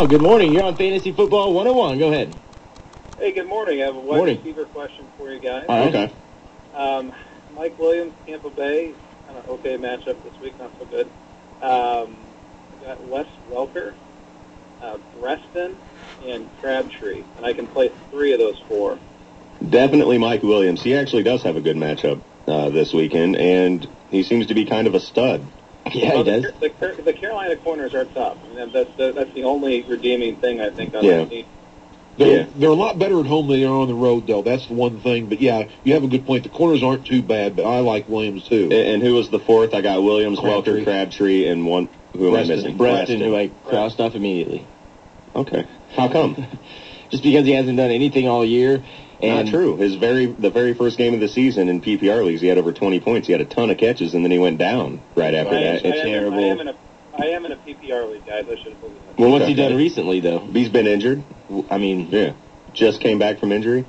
Oh, good morning. You're on Fantasy Football 101. Go ahead. Hey, good morning. I have a wide receiver question for you guys. All right. Okay. Mike Williams, Tampa Bay, kind of okay matchup this week, not so good. I got Wes Welker, Preston, and Crabtree, and I can play 3 of those 4. Definitely Mike Williams. He actually does have a good matchup this weekend, and he seems to be kind of a stud. Yeah, he does. The Carolina corners are tough. I mean, that's the only redeeming thing I think on that team. They're a lot better at home than they are on the road, though. That's the one thing. But, yeah, you have a good point. The corners aren't too bad, but I like Williams, too. And who was the 4th? I got Williams, Welker, Crabtree, and one. Who am I missing? Preston, who I crossed off immediately. Okay. How come? Just because he hasn't done anything all year. And not true. The very first game of the season in PPR leagues, he had over 20 points. He had a ton of catches, and then he went down right after that. It's terrible. I am in a PPR league, guys. I should have told you that. Well, what's he done recently, though? He's been injured. I mean, just came back from injury.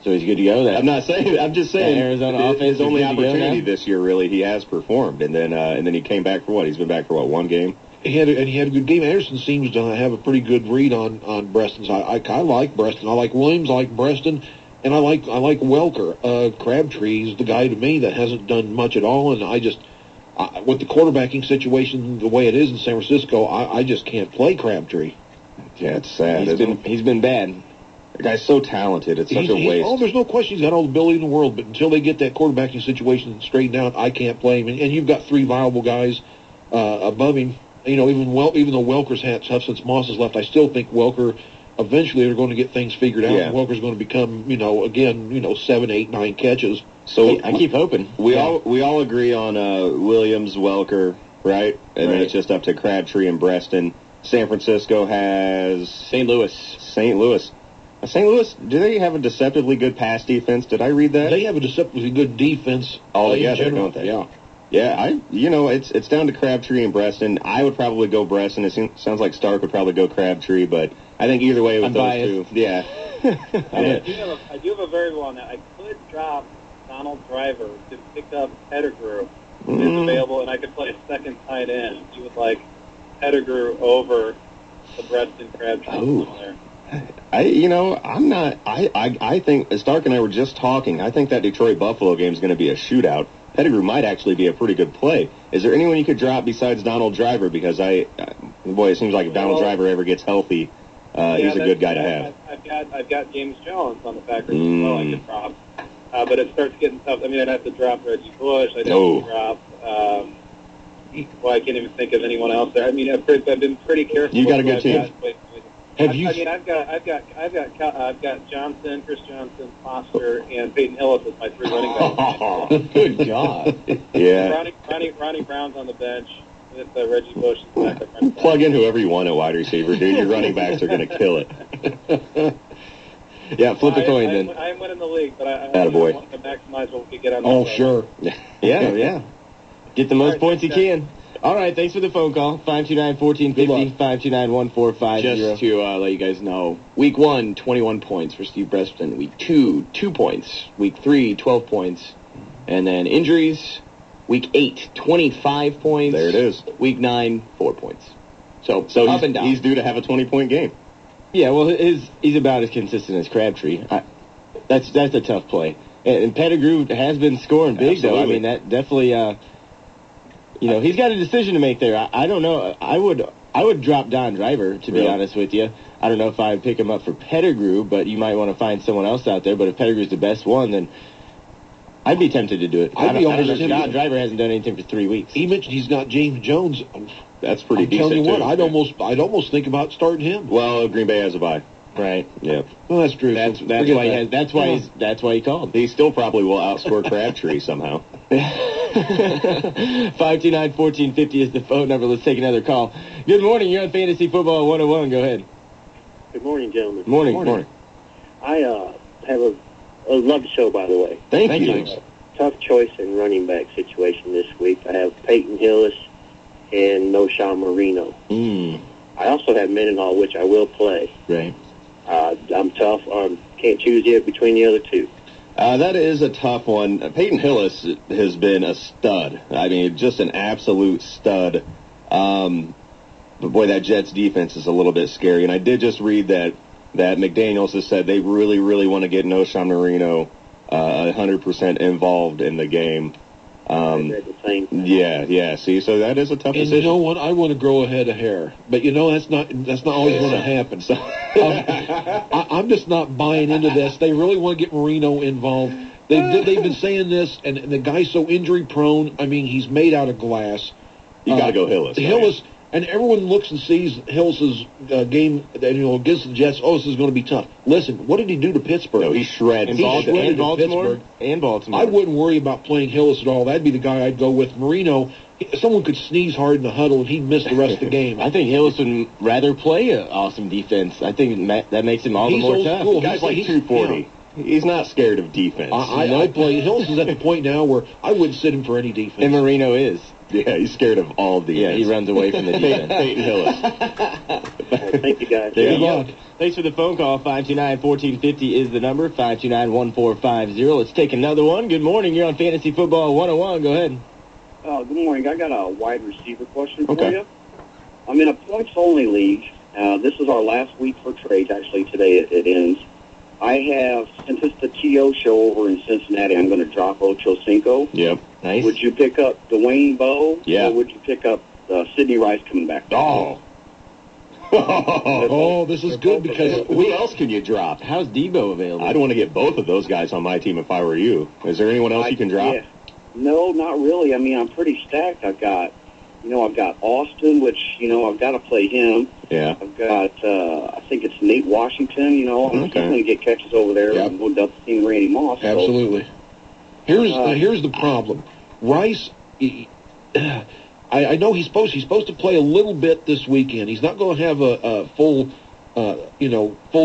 So he's good to go. I'm not saying. I'm just saying. Arizona offense. His only opportunity this year, really, he has performed, and then he came back for what? He's been back for what? 1 game. He had a good game. Anderson seems to have a pretty good read on Breston. So I kind of like Breston. I like Williams. I like Breston. And I like Welker. Crabtree's the guy to me that hasn't done much at all. And with the quarterbacking situation the way it is in San Francisco, I just can't play Crabtree. Yeah, it's sad. He's been bad. The guy's so talented. It's such a waste. Oh, there's no question. He's got all the ability in the world. But until they get that quarterbacking situation straightened out, I can't play him. And you've got 3 viable guys above him. You know, even though Welker's had tough since Moss has left, I still think Welker eventually they're going to get things figured out. Yeah. And Welker's going to become, 7, 8, 9 catches. So I keep hoping. We all agree on Williams, Welker, right? And then it's just up to Crabtree and Breston. San Francisco has St. Louis. St. Louis, do they have a deceptively good pass defense? Did I read that? They have a deceptively good defense altogether, don't they? Yeah. Yeah, it's down to Crabtree and Breston. I would probably go Breston. It sounds like Stark would probably go Crabtree, but I think either way with those 2. Yeah. I do have a variable on that. I could drop Donald Driver to pick up Pettigrew if it's available, and I could play a second tight end. You would like Pettigrew over the Breston Crabtree there. I think Stark and I were just talking. I think that Detroit Buffalo game is going to be a shootout. Pettigrew might actually be a pretty good play. Is there anyone you could drop besides Donald Driver? Because it seems like if Donald Driver ever gets healthy, he's a good guy to have. I've got James Jones on the Packers as well. I could drop, but it starts getting tough. I mean, I'd have to drop Reggie Bush. I'd have to drop. I can't even think of anyone else there. I mean, I've been pretty careful. You got a good team. I've got Johnson, Chris Johnson, Foster, and Peyton Hillis as my 3 running backs. Oh, good God! Yeah. Ronnie Brown's on the bench with Reggie Bush. Plug in whoever you want at wide receiver, dude. Your running backs are going to kill it. Yeah, flip a coin then. I am winning the league, but I want to maximize what we can get on. Oh, sure. Yeah. Get the most points you can. All right, thanks for the phone call. 529-1450, 529-1450. Just to let you guys know, Week 1, 21 points for Steve Breston. Week 2, 2 points. Week 3, 12 points. And then injuries, Week 8, 25 points. There it is. Week 9, 4 points. So up and down. He's due to have a 20-point game. Yeah, well, he's about as consistent as Crabtree. That's a tough play. And Pettigrew has been scoring big, though. I mean, that definitely... he's got a decision to make there. I don't know. I would drop Don Driver, to be honest with you. I don't know if I would pick him up for Pettigrew, but you might want to find someone else out there. But if Pettigrew's the best one, then I'd be tempted to do it. Don Driver hasn't done anything for 3 weeks. He mentioned he's got James Jones. That's pretty decent, telling you what, too. I'd almost think about starting him. Well, Green Bay has a bye. Right. Yeah. Well, that's true. That's why he called. He still probably will outscore Crabtree somehow. 529-1450 is the phone number. Let's take another call. Good morning. You're on Fantasy Football 101. Go ahead. Good morning, gentlemen. Morning. I have I love the show, by the way. Thank you. Tough choice in running back situation this week. I have Peyton Hillis and Noshawn Marino. I also have Mendenhall, which I will play. Right. I'm tough. Can't choose yet between the other 2. That is a tough one. Peyton Hillis has been a stud. I mean, just an absolute stud. But boy, that Jets defense is a little bit scary. And I did just read that McDaniels has said they really, really want to get Noshawn Marino 100% involved in the game. Yeah. See, so that is a tough decision. And you know what? I want to grow a head of hair, but that's not always going to happen. So I'm just not buying into this. They really want to get Marino involved. They've been saying this, and the guy's so injury prone. I mean, he's made out of glass. You got to go Hillis. Hillis. And everyone looks and sees Hillis' game, against the Jets. Oh, this is going to be tough. Listen, what did he do to Pittsburgh? No, he shredded. Baltimore. I wouldn't worry about playing Hillis at all. That'd be the guy I'd go with. Marino, someone could sneeze hard in the huddle and he'd miss the rest of the game. I think Hillis would rather play an awesome defense. I think that makes him all the more tough. School. The guy's like 240. Yeah. He's not scared of defense. I play. Hillis is at the point now where I wouldn't sit him for any defense. And Marino is. Yeah, he's scared of all defense. Yeah, he runs away from the defense. Peyton Hillis. Thank you, guys. Good luck. Thanks for the phone call. 529-1450 is the number. 529-1450. Let's take another one. Good morning. You're on Fantasy Football 101. Go ahead. Good morning. I got a wide receiver question for you. I'm in a points-only league. This is our last week for trades. Actually, today it ends. I have, since it's the TO show over in Cincinnati, I'm going to drop Ocho Cinco. Yep. Nice. Would you pick up Dwayne Bowe? Yeah. Or would you pick up Sidney Rice coming back? Oh, this is good because who else can you drop? How's Debo available? I'd want to get both of those guys on my team if I were you. Is there anyone else you can drop? Yeah. No, not really. I mean, I'm pretty stacked. I've got Austin, which, I've got to play him. Yeah. I've got, I think it's Nate Washington, I'm just going to get catches over there and we'll double team Randy Moss. Absolutely. Here's the problem. Rice, I know he's supposed to play a little bit this weekend. He's not going to have a full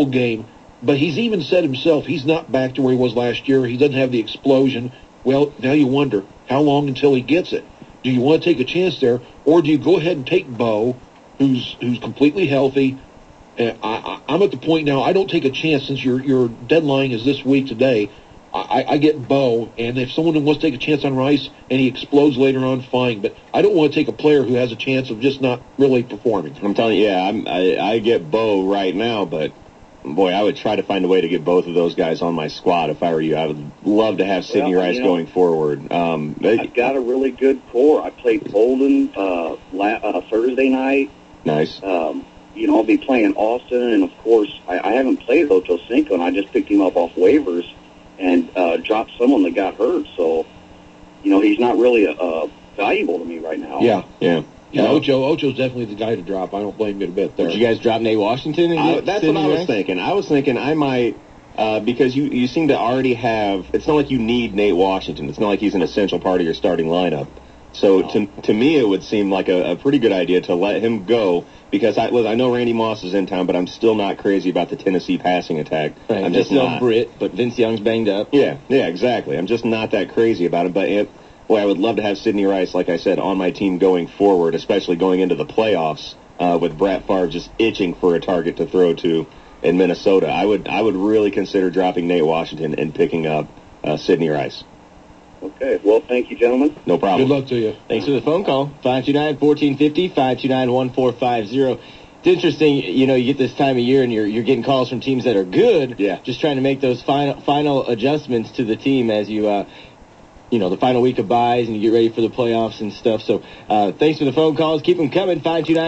game, but he's even said himself he's not back to where he was last year. He doesn't have the explosion. Well, now you wonder, how long until he gets it? Do you want to take a chance there, or do you go ahead and take Bo, who's completely healthy? I'm at the point now, I don't take a chance since your deadline is this week today. I get Bo, and if someone wants to take a chance on Rice and he explodes later on, fine. But I don't want to take a player who has a chance of just not really performing. I'm telling you, I get Bo right now, but boy, I would try to find a way to get both of those guys on my squad if I were you. I would love to have Sidney Rice going forward. I've got a really good core. I played Bolden Thursday night. Nice. I'll be playing Austin, and of course, I haven't played Ocho Cinco, and I just picked him up off waivers and dropped someone that got hurt. So, he's not really valuable to me right now. Yeah, Ocho's definitely the guy to drop. I don't blame you a bit there. Would you guys drop Nate Washington? That's what I was thinking. I was thinking I might, because you seem to already have, it's not like you need Nate Washington. It's not like he's an essential part of your starting lineup. So to me, it would seem like a pretty good idea to let him go, because I know Randy Moss is in town, but I'm still not crazy about the Tennessee passing attack. Right, I'm just not. Britt, but Vince Young's banged up. Yeah, exactly. I'm just not that crazy about it. But I would love to have Sidney Rice, like I said, on my team going forward, especially going into the playoffs with Brett Favre just itching for a target to throw to in Minnesota. I would really consider dropping Nate Washington and picking up Sidney Rice. Okay. Well, thank you, gentlemen. No problem. Good luck to you. Thanks for the phone call. 529-1450, 529-1450. It's interesting, you get this time of year and you're getting calls from teams that are good. Yeah. Just trying to make those final adjustments to the team as you, the final week of buys and you get ready for the playoffs and stuff. So thanks for the phone calls. Keep them coming. 529